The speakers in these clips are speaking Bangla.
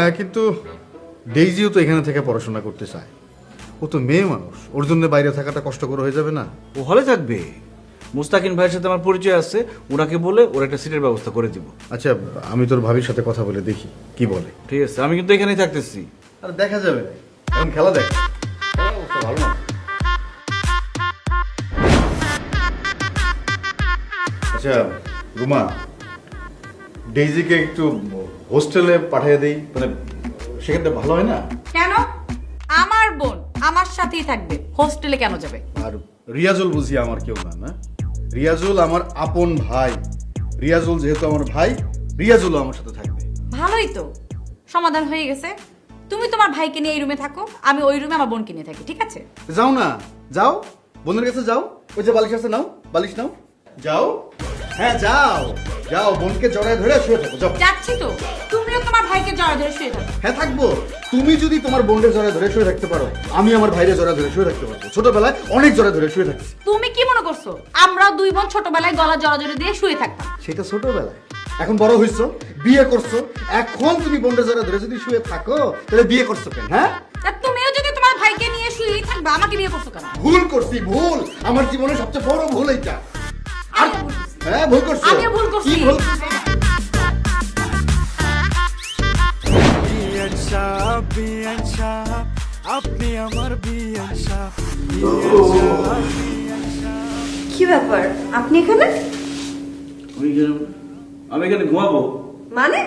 হ্যাঁ, কিন্তু ডেইজিও তো এখানে থেকে পড়াশোনা করতে চায়। ও তো মেয়ে মানুষ, ওর জন্য বাইরে থাকাটা কষ্টকর হয়ে যাবে না? ও হলে থাকবে। মুস্তাকিন ভাইয়ের সাথে আমার পরিচয় আছে, ওনাকে বলে ওর একটা সিটের ব্যবস্থা করে দিব। আচ্ছা, আমি তোর ভাবির সাথে কথা বলে দেখি কি বলে। ঠিক আছে, আমি কিন্তু এখানেই থাকতেছি। আর দেখা যাবে, এখন খেলা দেখ। ভালো না। আচ্ছা রুমা, ডেইজিকে একটু হোস্টেলে পাঠিয়ে দেই, মানে সেক্ষেত্রে ভালো হয় না? কেন? আমার বোন আমার সাথেই থাকবে, হোস্টেলে কেন যাবে? আর রিয়াজুল বুঝি আমার কেউ না, না? রিয়াজুল আমার আপন ভাই। রিয়াজুল যেহেতু আমার ভাই, রিয়াজুলও আমার সাথে থাকবে। ভালোই তো, সমাধান হয়ে গেছে। তুমি তোমার ভাইকে নিয়ে এই রুমে থাকো, আমি ওই রুমে আমার বোনকে নিয়ে থাকি, ঠিক আছে? যাও না, যাও বোনের কাছে যাও। ওই যে বালিশ আছে, নাও বালিশ নাও, যাও। হ্যাঁ যাও, যাও বোনকে জড়ায় ধরে শুয়ে থাকো, যাও। যাচ্ছি তো, তুমিও তোমার ভাইকে জড়া ধরে শুয়ে থাকো। হ্যাঁ থাকবো। তুমি যদি তোমার বোনকে জড়ায় ধরে শুয়ে থাকতে পারো, আমি আমার ভাইরে জড়ায় ধরে শুয়ে থাকতে পারবো। ছোটবেলায় অনেক জড়ায় ধরে শুয়ে থাকছি। তুমি কি মনে করছো আমরা দুই বোন ছোটবেলায় গলা জড়াজড়ি দিয়ে শুয়ে থাকতাম? সেটা ছোটবেলায়। এখন বড় হইছো, বিয়ে করছো, এখন তুমি বোনকে জড়ায় ধরে যদি শুয়ে থাকো, তাহলে বিয়ে করছো কেন? হ্যাঁ, আর তুমিও যদি তোমার ভাইকে নিয়ে শুয়েই থাকবা, আমাকে বিয়ে করছো কেন? ভুল করছি, ভুল। আমার জীবনে সবচেয়ে বড় ভুল এইটা। আর হ্যাঁ, ভুল করছো। আমিও ভুল করছি। কি ভুল করছো? আপনি আমার বিয়ান শাহ। কি ব্যাপার, আপনি এখানে? আমি এখানে ঘুমাবো। মানে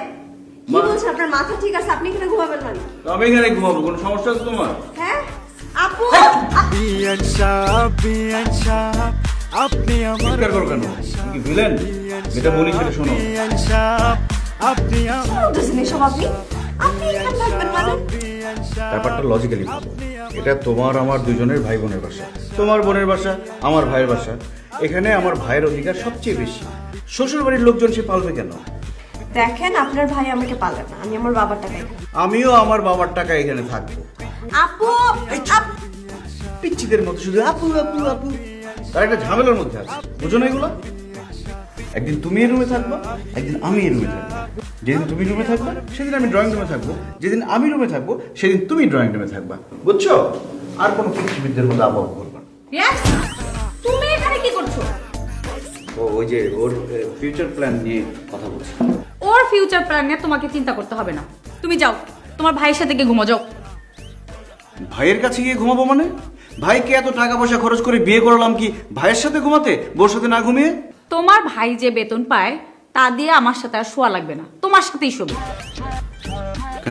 কি মা- বলছেন? আপনার মাথা ঠিক আছে? আপনি এখানে ঘুমাবেন মানে? আমি এখানে ঘুমাবো, কোনো সমস্যা আছে তোমার? হ্যাঁ আপু, বিয়ান শাহ আপনি আমার চিৎকার করো কেন? তুমি কি ভিলেন? যেটা বলি সেটা শোনো। বিয়ান শাহ আপনি কি বলতেছেন এসব? আপনি আপনি এখানে থাকবেন মানে? ব্যাপারটা লজিক্যালি ভাবো। এটা তোমার আমার দুজনের ভাই বোনের বাসা। তোমার বোনের বাসা, আমার ভাইয়ের বাসা। এখানে আমার ভাইয়ের অধিকার সবচেয়ে বেশি। শ্বশুর বাড়ির লোকজন সে পালবে কেন? দেখেন, আপনার ভাই আমাকে পালে না, আমি আমার বাবার টাকায় খাই। আমিও আমার বাবার টাকা এখানে থাকবো। আপু পিচ্ছিদের মতো শুধু আপু আপু আপু। তার একটা ঝামেলার মধ্যে আছে, বুঝো না এগুলো? একদিন তুমি এই রুমে থাকবা, একদিন আমি এই রুমে থাকবো। যেদিন তুমি রুমে থাকবা সেদিন আমি ড্রয়িং রুমে থাকবো, যেদিন আমি রুমে থাকবো সেদিন তুমি ড্রয়িং রুমে থাকবা, বুঝছো? আর কোনো পৃথিবীদের মধ্যে আবহাওয়া করবা না। Yes? তুমি এখানে কি করছো? ওই যে ওর ফিউচার প্ল্যান নিয়ে কথা বলছি। ওর ফিউচার প্ল্যান নিয়ে তোমাকে চিন্তা করতে হবে না। তুমি যাও, তোমার ভাইয়ের সাথে গিয়ে ঘুমো, যাও। ভাইয়ের কাছে গিয়ে ঘুমাবো মানে? ভাইকে এত টাকা পয়সা খরচ করে বিয়ে করলাম কি ভাইয়ের সাথে ঘুমাতে, বোর সাথে না ঘুমিয়ে? তোমার ভাই যে বেতন পায় তা দিয়ে আমার সাথে আর শোয়া লাগবে না, তোমার সাথেই শোবে।